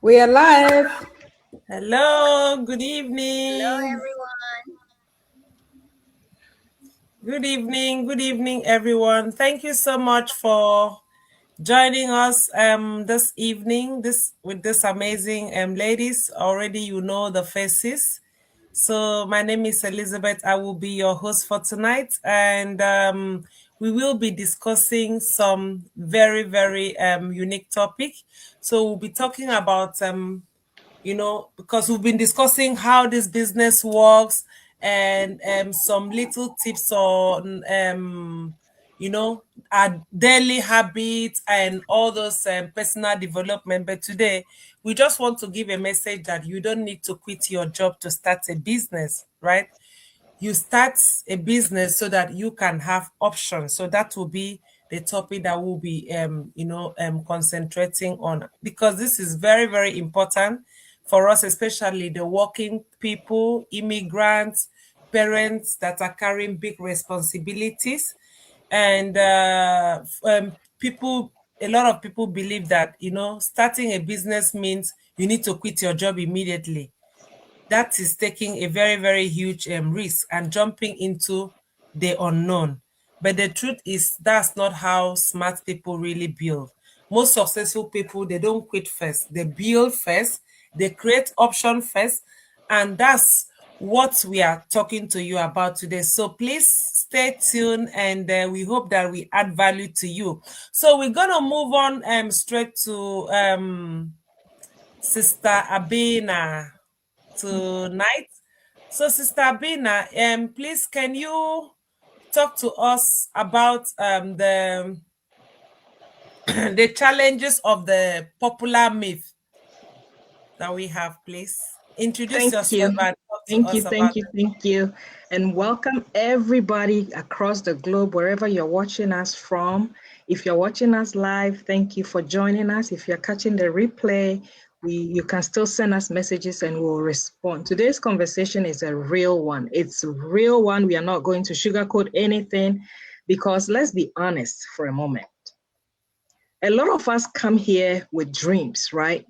We are live. Hello, good Hello, evening. everyone. Good evening, everyone. Thank you so much for joining us this evening with this amazing ladies. Already you know the faces. So my name is Elizabeth. I will be your host for tonight, and we will be discussing some very, very unique topic. So we'll be talking about because we've been discussing how this business works and some little tips on our daily habits and all those personal development. But today we just want to give a message that you don't need to quit your job to start a business, right? You start a business so that you can have options. So that will be the topic that we'll be concentrating on, because this is very, very important for us, especially the working people, immigrants, parents that are carrying big responsibilities. And people a lot of people believe that starting a business means you need to quit your job immediately. That is taking a very, very huge risk and jumping into the unknown. But the truth is, that's not how smart people really build. Most successful people, they don't quit first. They build first, they create option first, and that's what we are talking to you about today. So please stay tuned, and we hope that we add value to you. So we're gonna move on straight to Sister Abina tonight. So, Sister Abina, please can you talk to us about the the challenges of the popular myth that we have, please? Introduce Thank yourself you. and talk to Thank you. us about Thank you. Thank you. And welcome everybody across the globe, wherever you're watching us from. If you're watching us live, thank you for joining us. If you're catching the replay, you can still send us messages and we'll respond. Today's conversation is a real one. It's a real one. We are not going to sugarcoat anything because let's be honest for a moment. A lot of us come here with dreams, right?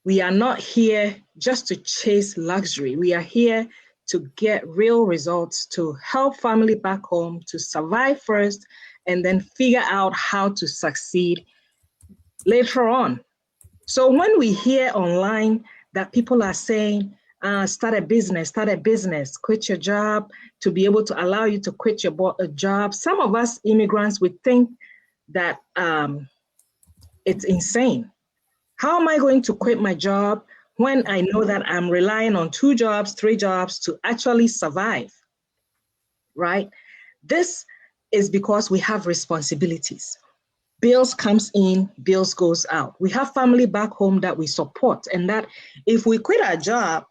We are not here just to chase luxury. We are here to get real results, to help family back home, to survive first, and then figure out how to succeed later on. So when we hear online that people are saying, start a business, quit your job to be able to allow you to quit your job, some of us immigrants would think that it's insane. How am I going to quit my job when I know that I'm relying on 2 jobs, 3 jobs to actually survive, right? This is because we have responsibilities. Bills comes in, bills goes out. We have family back home that we support, and that if we quit our job,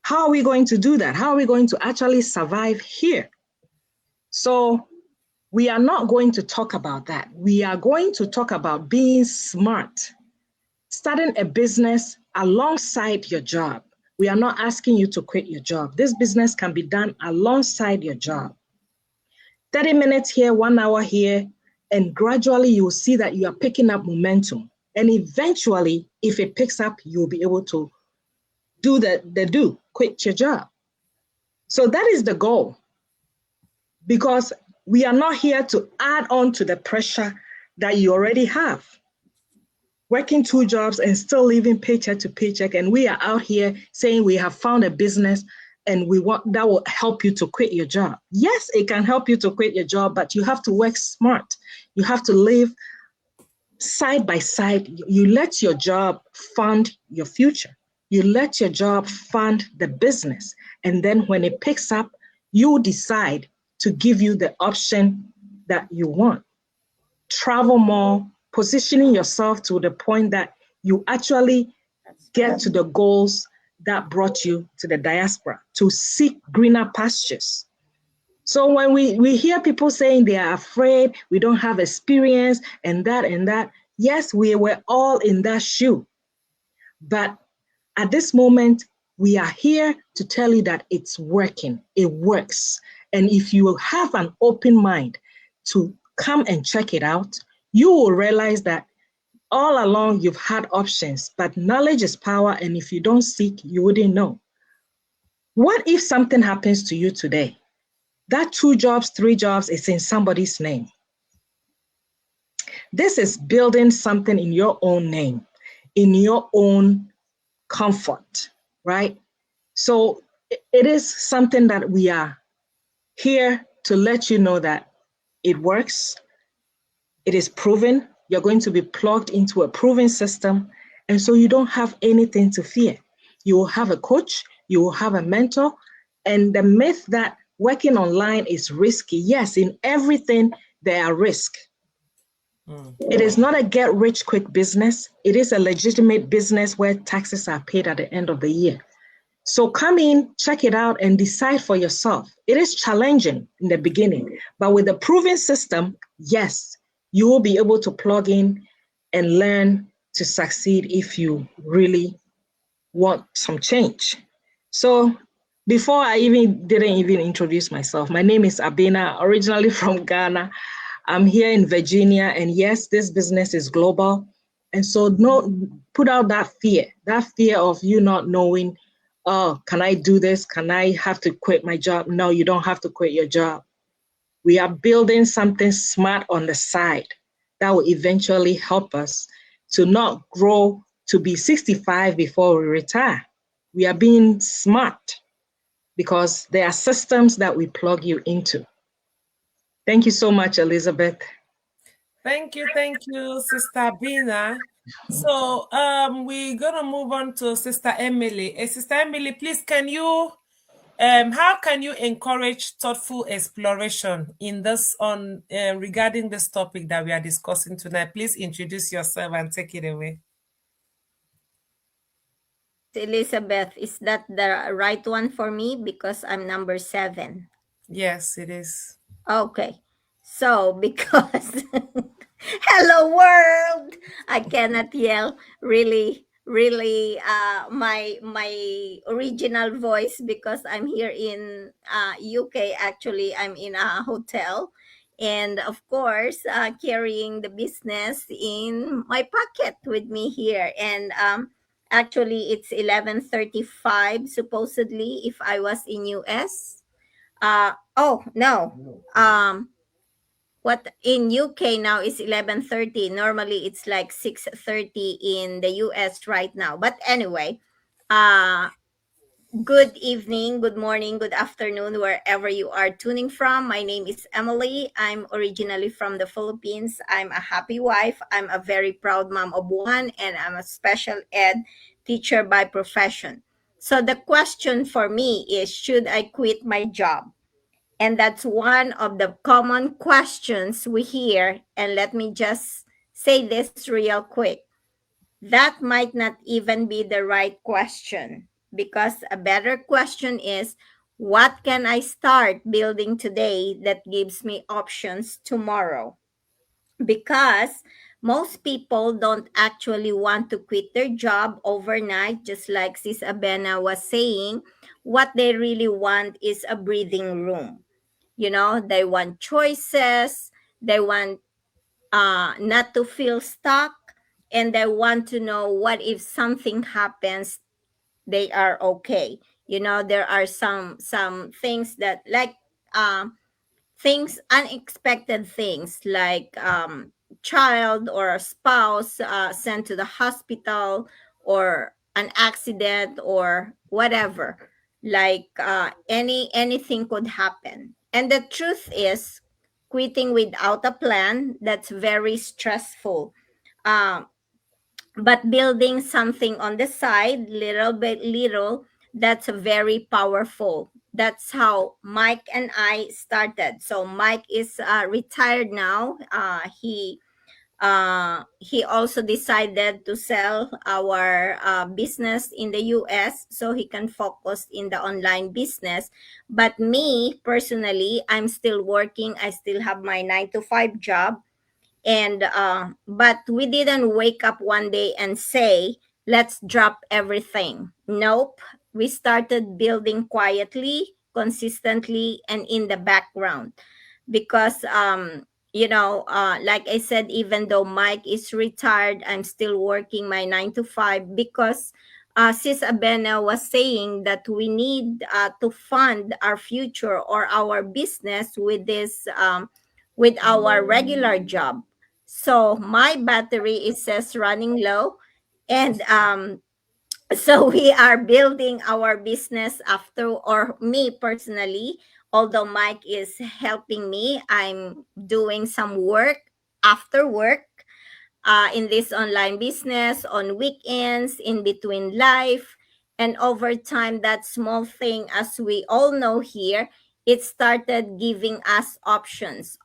how are we going to do that? How are we going to actually survive here? So we are not going to talk about that. We are going to talk about being smart, starting a business alongside your job. We are not asking you to quit your job. This business can be done alongside your job. 30 minutes here, 1 hour here, and gradually you will see that you are picking up momentum. And eventually, if it picks up, you'll be able to quit your job. So that is the goal. Because we are not here to add on to the pressure that you already have. Working 2 jobs and still living paycheck to paycheck, and we are out here saying we have found a business and we want that will help you to quit your job. Yes, it can help you to quit your job, but you have to work smart. You have to live side by side. You let your job fund your future. You let your job fund the business, and then when it picks up, you decide to give you the option that you want. Travel more, positioning yourself to the point that you actually get to the goals that brought you to the diaspora, to seek greener pastures. So when we hear people saying they are afraid, we don't have experience, and that, yes, we were all in that shoe. But at this moment, we are here to tell you that it's working, it works. And if you have an open mind to come and check it out, you will realize that all along you've had options, but knowledge is power. And if you don't seek, you wouldn't know. What if something happens to you today? That 2 jobs, 3 jobs is in somebody's name. This is building something in your own name, in your own comfort, right? So it is something that we are here to let you know that it works. It is proven. You're going to be plugged into a proven system. And so you don't have anything to fear. You will have a coach, you will have a mentor. And the myth that working online is risky, yes, in everything there are risks. It is not a get rich quick business. It is a legitimate business where taxes are paid at the end of the year. So come in, check it out, and decide for yourself. It is challenging in the beginning, but with a proven system, yes, you will be able to plug in and learn to succeed if you really want some change. So before I didn't even introduce myself, my name is Abena, originally from Ghana. I'm here in Virginia, and yes, this business is global. And so put out that fear of you not knowing, oh, can I do this? Can I have to quit my job? No, you don't have to quit your job. We are building something smart on the side that will eventually help us to not grow to be 65 before we retire. We are being smart because there are systems that we plug you into. Thank you so much, Elizabeth. Thank you, Sister Bina. So we're gonna move on to Sister Emily. Sister Emily, please, can you how can you encourage thoughtful exploration in this regarding this topic that we are discussing tonight? Please introduce yourself and take it away. Elizabeth, is that the right one for me? Because I'm number 7. Yes, it is. Okay. So, because hello world, I cannot yell really my original voice because I'm here in UK. Actually, I'm in a hotel, and of course carrying the business in my pocket with me here. And actually it's 11:35 supposedly if I was in US. Oh no. What in UK now is 11:30. Normally it's like 6:30 in the US right now. But anyway, good evening, good morning, good afternoon, wherever you are tuning from. My name is Emily. I'm originally from the Philippines. I'm a happy wife. I'm a very proud mom of 1, and I'm a special ed teacher by profession. So the question for me is, should I quit my job? And that's one of the common questions we hear. And let me just say this real quick. That might not even be the right question, because a better question is, what can I start building today that gives me options tomorrow? Because most people don't actually want to quit their job overnight, just like Sis Abena was saying. What they really want is a breathing room. They want choices, they want not to feel stuck, and they want to know, what if something happens, they are okay. There are some things that, like, things, unexpected things, like child or a spouse sent to the hospital, or an accident, or whatever. Like anything could happen. And the truth is, quitting without a plan, that's very stressful. um, but building something on the side, little by little, that's very powerful. That's how Mike and I started. So Mike is retired now. He also decided to sell our business in the US so he can focus in the online business. But me personally, I'm still working. I still have my 9 to 5 job. And but we didn't wake up one day and say, let's drop everything. Nope. We started building quietly, consistently, and in the background, because like I said, even though Mike is retired, I'm still working my 9 to 5 because Sis Abena was saying that we need to fund our future or our business with this, with our regular job. So my battery is says running low, and so we are building our business after, or me personally, although Mike is helping me, I'm doing some work after work, in this online business on weekends, in between life, and over time, that small thing, as we all know here, it started giving us options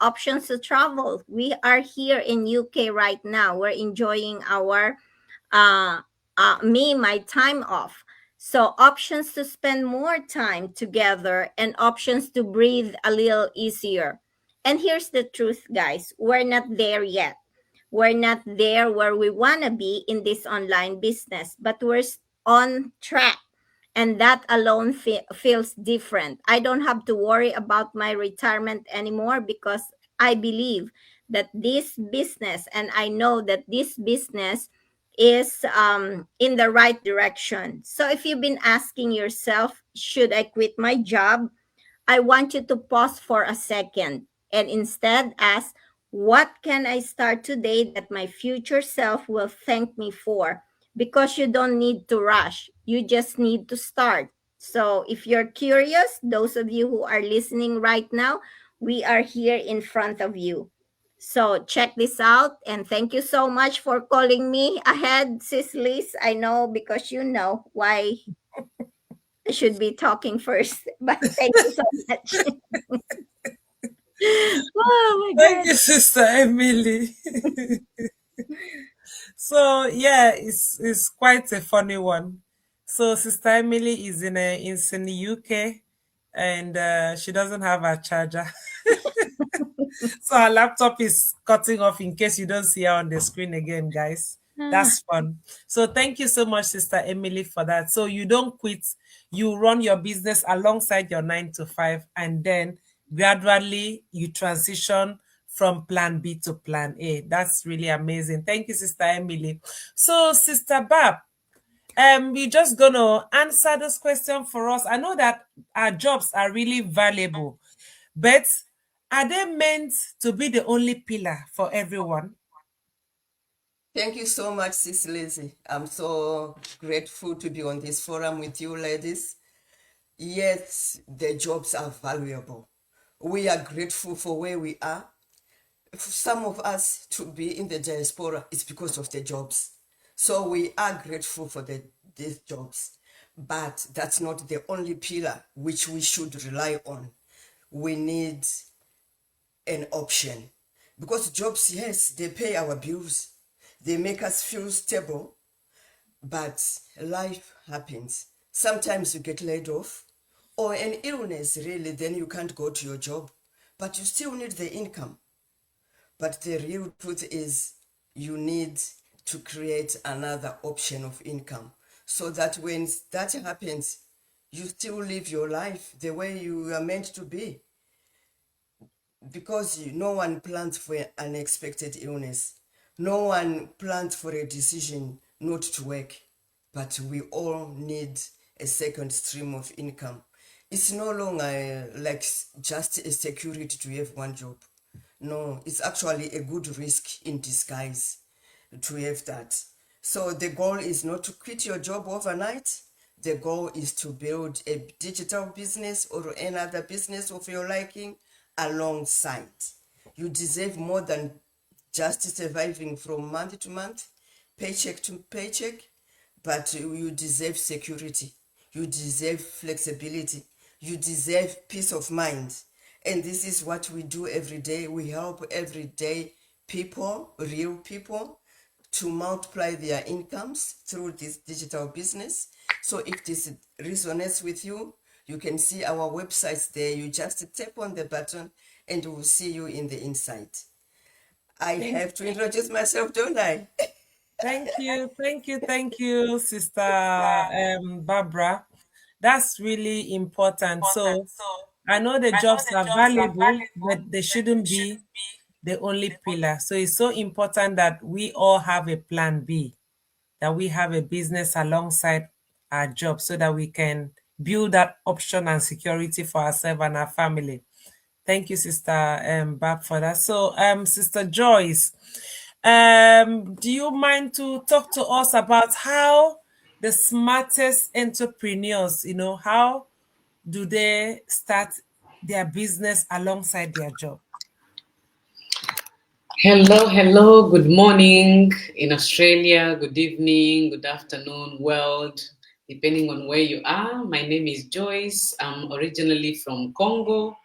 to travel. We are here in UK right now, we're enjoying our uh, my time off. So options to spend more time together and options to breathe a little easier. And here's the truth, guys, we're not there yet. We're not there where we want to be in this online business, but we're on track. And that alone feels different. I don't have to worry about my retirement anymore because I believe that this business, and I know that this business is in the right direction. So if you've been asking yourself, should I quit my job? I want you to pause for a second and instead ask, what can I start today that my future self will thank me for? Because you don't need to rush, you just need to start. So if you're curious, those of you who are listening right now, we are here in front of you. So check this out, and thank you so much for calling me ahead, Sis Liz. I know because you know why I should be talking first, but thank you so much. Oh my Thank God. you, Sister Emily. So yeah, it's quite a funny one. So Sister Emily is in the UK, and she doesn't have a charger. So her laptop is cutting off in case you don't see her on the screen again, guys. Ah, That's fun. So thank you so much, Sister Emily, for that. So you don't quit, you run your business alongside your 9 to 5, and then gradually you transition from plan B to plan A. That's really amazing. Thank you, Sister Emily. So, Sister Bab, we're just gonna answer this question for us. I know that our jobs are really valuable, but are they meant to be the only pillar for everyone? Thank you so much, Sis Lizzie. I'm so grateful to be on this forum with you, ladies. Yes, the jobs are valuable. We are grateful for where we are. For some of us to be in the diaspora is because of the jobs. So we are grateful for these jobs. But that's not the only pillar which we should rely on. We need an option. Because jobs, yes, they pay our bills, they make us feel stable, but life happens. Sometimes you get laid off, or an illness, really, then you can't go to your job, but you still need the income. But the real truth is, you need to create another option of income so that when that happens, you still live your life the way you are meant to be, because no one plans for an unexpected illness. No one plans for a decision not to work, but we all need a second stream of income. It's no longer like just a security to have one job. No, it's actually a good risk in disguise to have that. So the goal is not to quit your job overnight. The goal is to build a digital business or another business of your liking alongside. You deserve more than just surviving from month to month, paycheck to paycheck, but you deserve security. You deserve flexibility. You deserve peace of mind. And this is what we do every day. We help everyday people, real people, to multiply their incomes through this digital business. So if this resonates with you, you can see our websites there. You just tap on the button and we'll see you in the inside. I have to introduce myself, don't I? Thank you, Sister Barbara. That's really important. So I know the jobs are valuable, but they shouldn't be the only pillar. So it's so important that we all have a plan B, that we have a business alongside our job so that we can build that option and security for ourselves and our family. Thank you, Sister Bab, for that. So, Sister Joyce, do you mind to talk to us about how the smartest entrepreneurs, how do they start their business alongside their job? Hello, good morning in Australia, good evening, good afternoon, world, depending on where you are. My name is Joyce. I'm originally from Congo.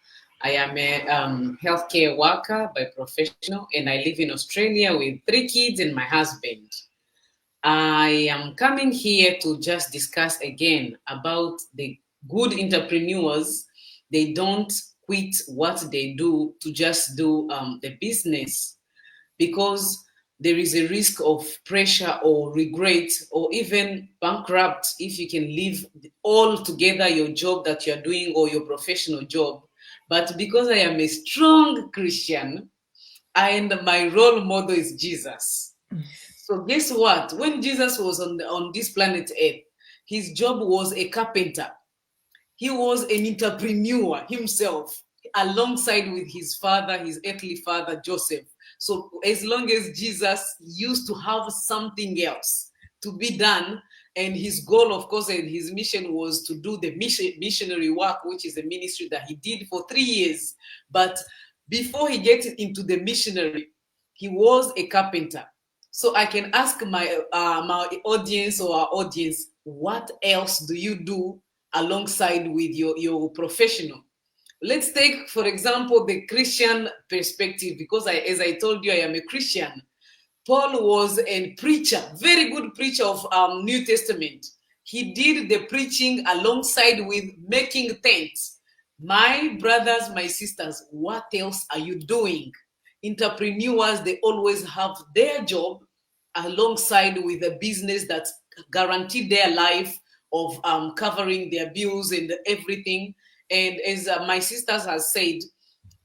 I am a healthcare worker by professional, and I live in Australia with 3 kids and my husband. I am coming here to just discuss again about the good entrepreneurs. They don't quit what they do to just do the business, because there is a risk of pressure or regret or even bankrupt if you can leave altogether your job that you're doing or your professional job. But because I am a strong Christian and my role model is Jesus. So guess what? When Jesus was on this planet Earth, his job was a carpenter. He was an entrepreneur himself, alongside with his father, his earthly father, Joseph. So as long as Jesus used to have something else to be done, and his goal, of course, and his mission was to do the missionary work, which is a ministry that he did for 3 years. But before he gets into the missionary, he was a carpenter. So I can ask my audience or our audience, what else do you do alongside with your professional? Let's take, for example, the Christian perspective, because as I told you, I am a Christian. Paul was a preacher, very good preacher of New Testament. He did the preaching alongside with making tents. My brothers, my sisters, what else are you doing? Entrepreneurs, they always have their job alongside with a business that guaranteed their life of covering their bills and everything. And as my sisters has said,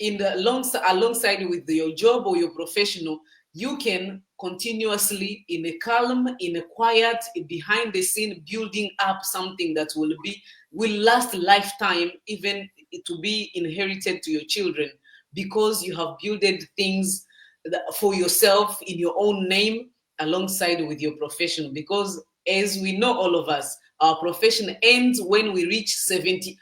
alongside with your job or your professional, you can continuously, in a calm, in a quiet, behind the scene, building up something that will last lifetime, even to be inherited to your children, because you have built things for yourself in your own name alongside with your profession. Because as we know, all of us, our profession ends when we reach 70.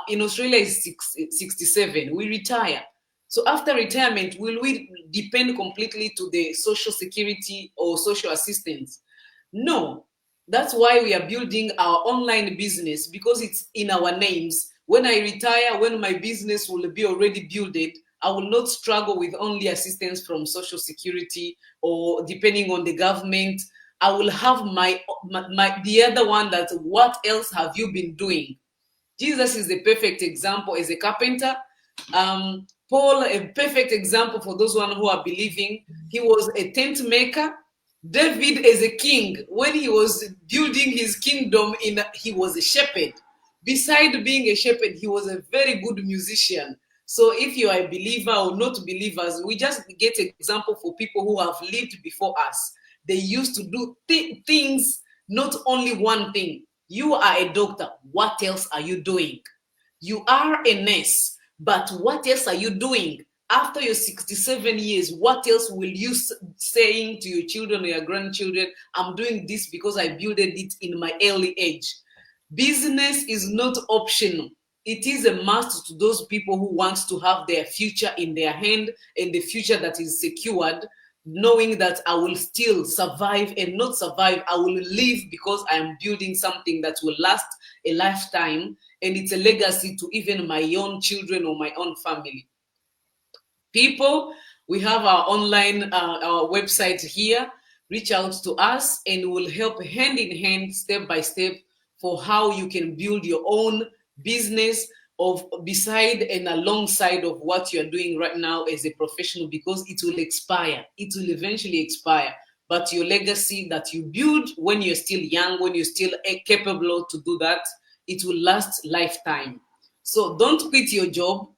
In Australia is 67, we retire. So after retirement, will we depend completely to the social security or social assistance? No. That's why we are building our online business, because it's in our names. When I retire, when my business will be already builded, I will not struggle with only assistance from social security or depending on the government. I will have the other one, that what else have you been doing? Jesus is the perfect example as a carpenter. Paul, a perfect example for those one who are believing. He was a tent maker. David as a king, when he was building his kingdom, he was a shepherd. Besides being a shepherd, he was a very good musician. So if you are a believer or not believers, we just get an example for people who have lived before us. They used to do things, not only one thing. You are a doctor. What else are you doing? You are a nurse, but what else are you doing? After your 67 years, what else will you saying to your children or your grandchildren? I'm doing this because I built it in my early age. Business is not optional. It is a must to those people who want to have their future in their hand, and the future that is secured, knowing that I will still survive and not survive. I will live because I am building something that will last a lifetime, and it's a legacy to even my own children or my own family. People, we have our online our website here. Reach out to us and we'll help hand in hand, step by step, for how you can build your own business beside and alongside of what you're doing right now as a professional, because it will expire. It will eventually expire. But your legacy that you build when you're still young, when you're still capable to do that, it will last lifetime. So don't quit your job.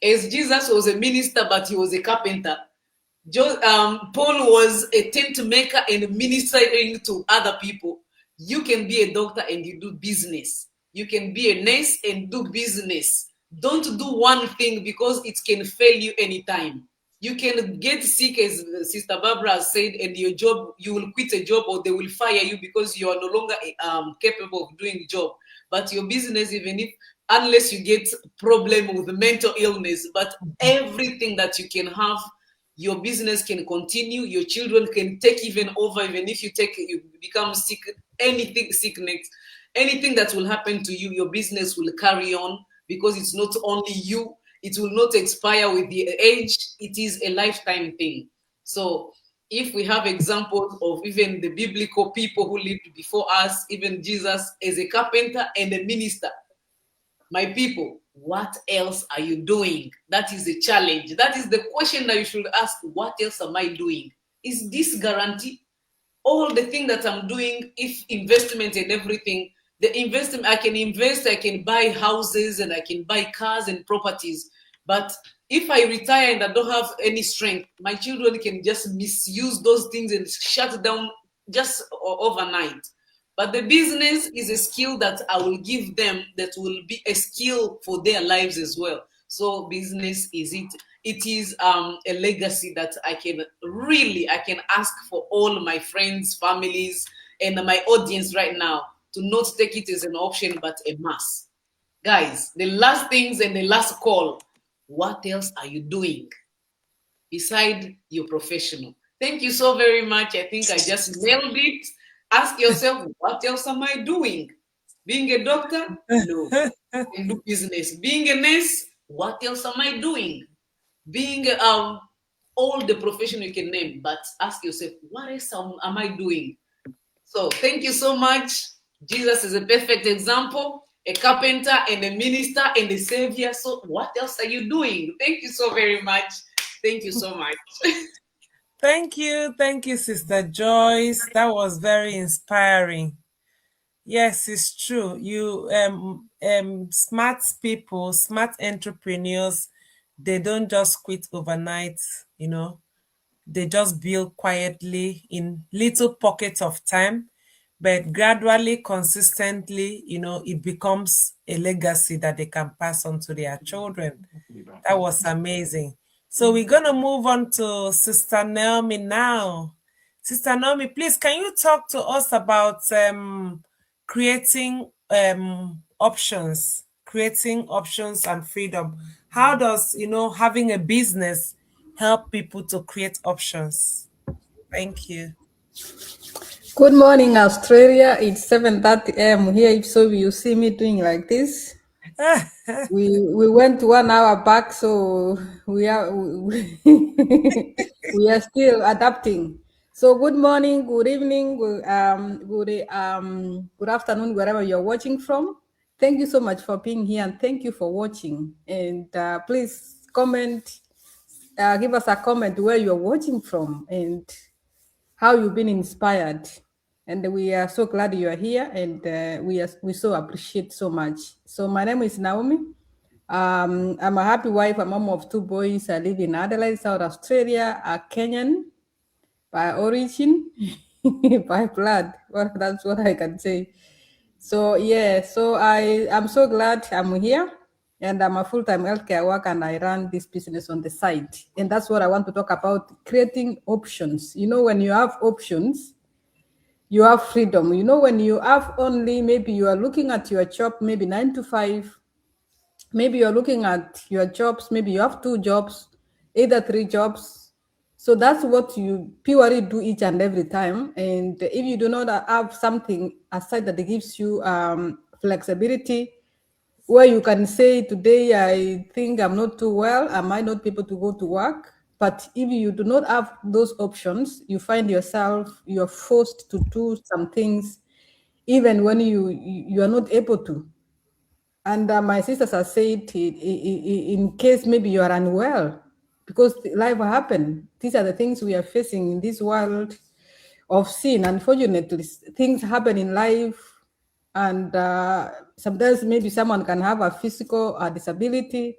As Jesus was a minister, but he was a carpenter. Paul was a tent maker and ministering to other people. You can be a doctor and you do business. You can be a nurse and do business. Don't do one thing because it can fail you anytime. You can get sick, as Sister Barbara has said, and your job, you will quit a job or they will fire you because you are no longer capable of doing the job. But your business, even if, unless you get problem with mental illness, but everything that you can have, your business can continue, your children can take even over, even if you become sick, sickness, anything that will happen to you, your business will carry on because it's not only you, it will not expire with the age, it is a lifetime thing. So if we have examples of even the biblical people who lived before us, even Jesus as a carpenter and a minister, my people, what else are you doing? That is the challenge. That is the question that you should ask. What else am I doing? Is this guarantee? All the thing that I'm doing, if investment and everything, the investment, I can invest, I can buy houses and I can buy cars and properties. But if I retire and I don't have any strength, my children can just misuse those things and shut down just overnight. But the business is a skill that I will give them that will be a skill for their lives as well. So business is it. It is a legacy that I can ask for all my friends, families, and my audience right now to not take it as an option, but a must. Guys, the last things and the last call, what else are you doing beside your professional? Thank you so very much. I think I just nailed it. Ask yourself, what else am I doing? Being a doctor? No. I can do business. Being a nurse? What else am I doing? Being all the profession you can name, but ask yourself, what else am I doing? So thank you so much. Jesus is a perfect example, a carpenter and a minister and a savior. So what else are you doing? Thank you so very much. Thank you so much. Thank you, Sister Joyce. That was very inspiring. Yes, it's true. You smart people, smart entrepreneurs, they don't just quit overnight, you know. They just build quietly in little pockets of time, but gradually, consistently, you know, it becomes a legacy that they can pass on to their children. That was amazing. So we're going to move on to Sister Naomi now. Sister Naomi, please, can you talk to us about creating options and freedom? How does, you know, having a business help people to create options? Thank you. Good morning, Australia. It's 7:30 a.m. here. So you see me doing like this. we went 1 hour back, so we are we are still adapting. So good morning, good evening, good afternoon, wherever you're watching from. Thank you so much for being here, and thank you for watching. And please comment, give us a comment where you're watching from and how you've been inspired. And we are so glad you are here, and we so appreciate so much. So my name is Naomi. I'm a happy wife, a mom of 2 boys. I live in Adelaide, South Australia, a Kenyan by origin, by blood. Well, that's what I can say. So yeah, so I'm so glad I'm here, and I'm a full-time healthcare worker, and I run this business on the side. And that's what I want to talk about, creating options. You know, when you have options, you have freedom. You know, when you have only, maybe you are looking at your job, maybe 9 to 5, maybe you're looking at your jobs, maybe you have 2 jobs, either 3 jobs. So that's what you purely do each and every time. And if you do not have something aside that gives you flexibility, where you can say, today I think I'm not too well, I might not be able to go to work. But if you do not have those options, you find yourself, you're forced to do some things, even when you are not able to. And my sisters have said, in case maybe you are unwell, because life will happen. These are the things we are facing in this world of sin. Unfortunately, things happen in life, and sometimes maybe someone can have a physical disability,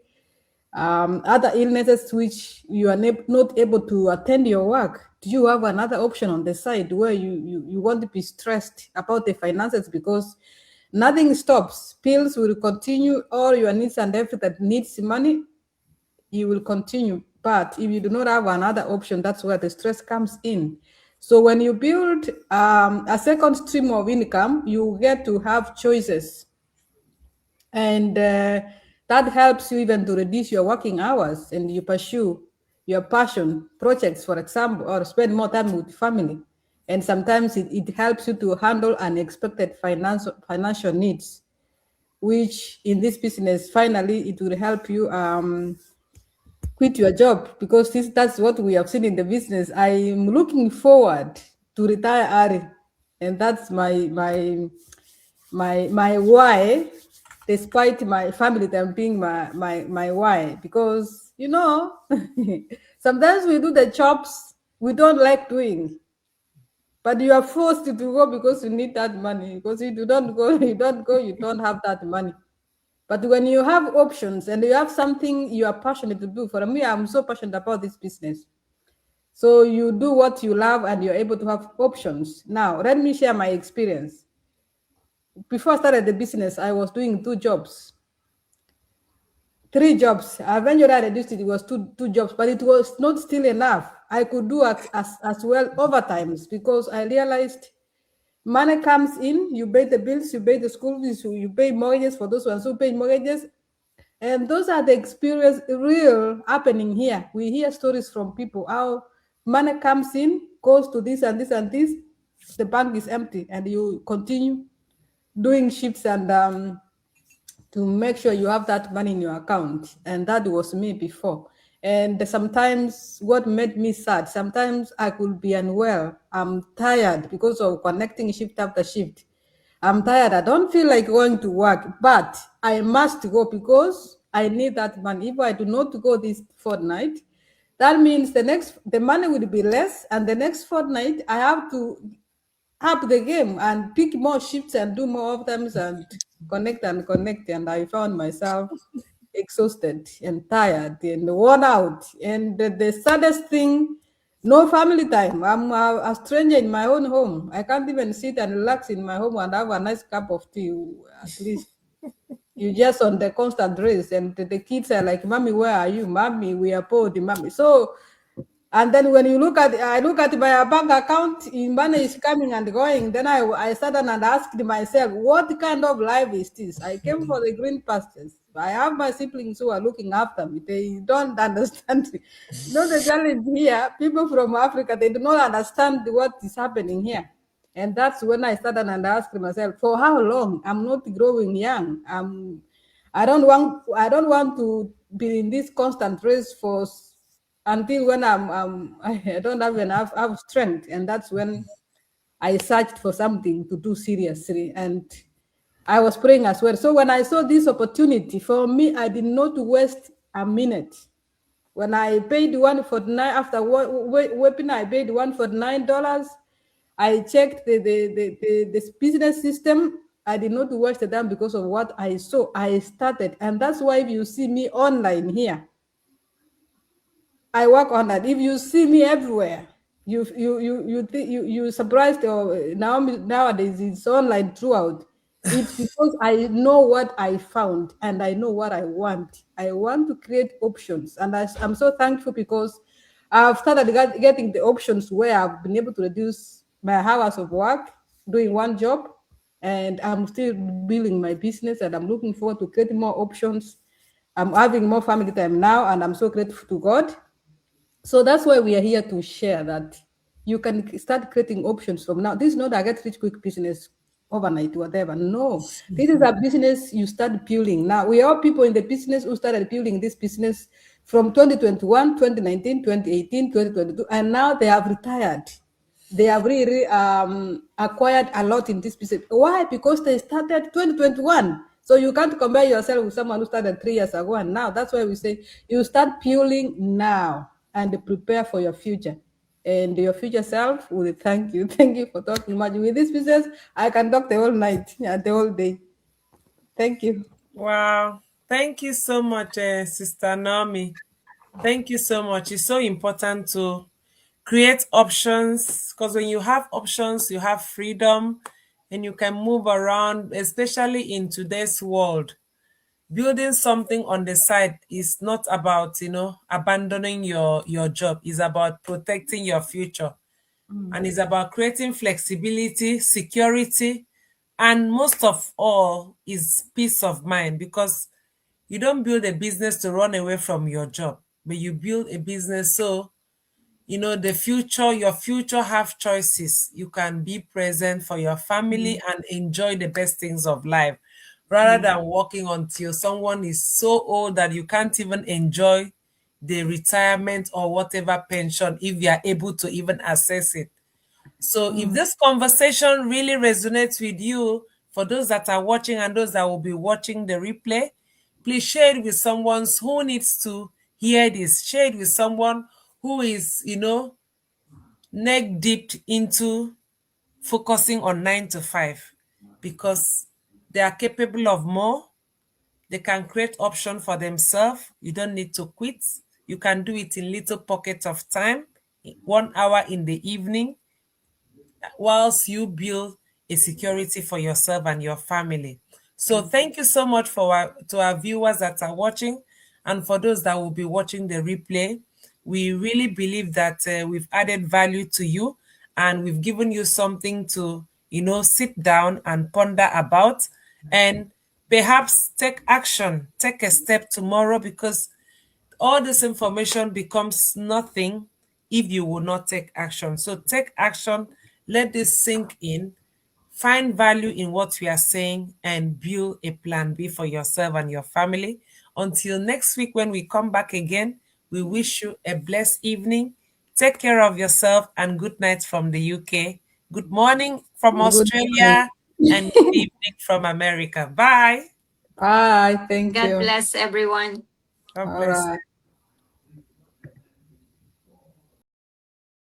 other illnesses which you are not able to attend your work, do you have another option on the side where you won't be stressed about the finances? Because nothing stops. Pills will continue, all your needs and everything that needs money, you will continue. But if you do not have another option, that's where the stress comes in. So when you build a second stream of income, you get to have choices. And that helps you even to reduce your working hours, and you pursue your passion projects, for example, or spend more time with family. And sometimes it helps you to handle unexpected financial needs, which in this business, finally, it will help you quit your job, because that's what we have seen in the business. I'm looking forward to retire early, and that's my why, despite my family time being my why. Because sometimes we do the jobs we don't like doing, but you are forced to go because you need that money. Because if you don't go, you don't have that money. But when you have options and you have something you are passionate to do, for me, I'm so passionate about this business. So you do what you love and you're able to have options. Now, let me share my experience. Before I started the business, I was doing 2 jobs. 3 jobs. Eventually, I reduced it. It was two jobs, but it was not still enough. I could do as well overtimes, because I realized money comes in, you pay the bills, you pay the school fees, you pay mortgages for those ones who pay mortgages. And those are the experience real happening here. We hear stories from people how money comes in, goes to this and this and this, the bank is empty, and you continue doing shifts and to make sure you have that money in your account. And that was me before. And sometimes what made me sad, sometimes I could be unwell. I'm tired because of connecting shift after shift. I'm tired. I don't feel like going to work, but I must go because I need that money. If I do not go this fortnight, that means the money will be less, and the next fortnight I have to up the game and pick more shifts and do more overtimes and connect. And I found myself exhausted and tired and worn out. And the saddest thing, no family time. I'm a stranger in my own home. I can't even sit and relax in my home and have a nice cup of tea, at least. You just on the constant race, and the kids are like, "Mommy, where are you? Mommy, we are poor, mommy." So, and then when I look at my bank account, money is coming and going. Then I sat down and asked myself, what kind of life is this? I came for the green pastures. I have my siblings who are looking after me. They don't understand. The challenge here, people from Africa, they do not understand what is happening here. And that's when I started and asked myself, for how long? I'm not growing young. I don't want to be in this constant race until when I don't have enough strength. And that's when I searched for something to do seriously. And I was praying as well. So when I saw this opportunity, for me, I did not waste a minute. When I paid $149, after webinar, I paid $149. I checked the business system. I did not waste the time because of what I saw. I started, and that's why if you see me online here, I work on that. If you see me everywhere, you surprised, or nowadays it's online throughout. It's because I know what I found and I know what I want. I want to create options, and I'm so thankful because I've started getting the options where I've been able to reduce my hours of work doing one job, and I'm still building my business, and I'm looking forward to creating more options. I'm having more family time now, and I'm so grateful to God. So that's why we are here to share that you can start creating options from now. This is not a get rich quick business overnight, whatever. No, this is a business you start building. Now, we are people in the business who started building this business from 2021, 2019, 2018, 2022, and now they have retired. They have really acquired a lot in this business. Why? Because they started 2021. So you can't compare yourself with someone who started 3 years ago and now. That's why we say you start building now and prepare for your future. And your future self will thank you. Thank you for talking much. With this business, I can talk the whole night, the whole day. Thank you. Wow. Thank you so much, Sister Naomi. Thank you so much. It's so important to create options, because when you have options, you have freedom and you can move around, especially in today's world. Building something on the side is not about, abandoning your job. It's about protecting your future. And it's about creating flexibility, security, and most of all is peace of mind, because you don't build a business to run away from your job, but you build a business so your future have choices. You can be present for your family and enjoy the best things of life, rather than working until someone is so old that you can't even enjoy the retirement or whatever pension, if you are able to even access it. So if this conversation really resonates with you, for those that are watching and those that will be watching the replay, please share it with someone who needs to hear this. Share it with someone who is, neck deep into focusing on 9 to 5, because they are capable of more. They can create option for themselves. You don't need to quit. You can do it in little pockets of time, 1 hour in the evening, whilst you build a security for yourself and your family. So thank you so much to our viewers that are watching, and for those that will be watching the replay. We really believe that we've added value to you, and we've given you something to sit down and ponder about, and perhaps take action, take a step tomorrow, because all this information becomes nothing if you will not take action. So take action, let this sink in, find value in what we are saying, and build a plan B for yourself and your family. Until next week, when we come back again, we wish you a blessed evening. Take care of yourself, and good night from the UK. Good morning from Good morning. Australia, and good evening from America. Bye. Bye. Thank God you. bless everyone. God All bless. right.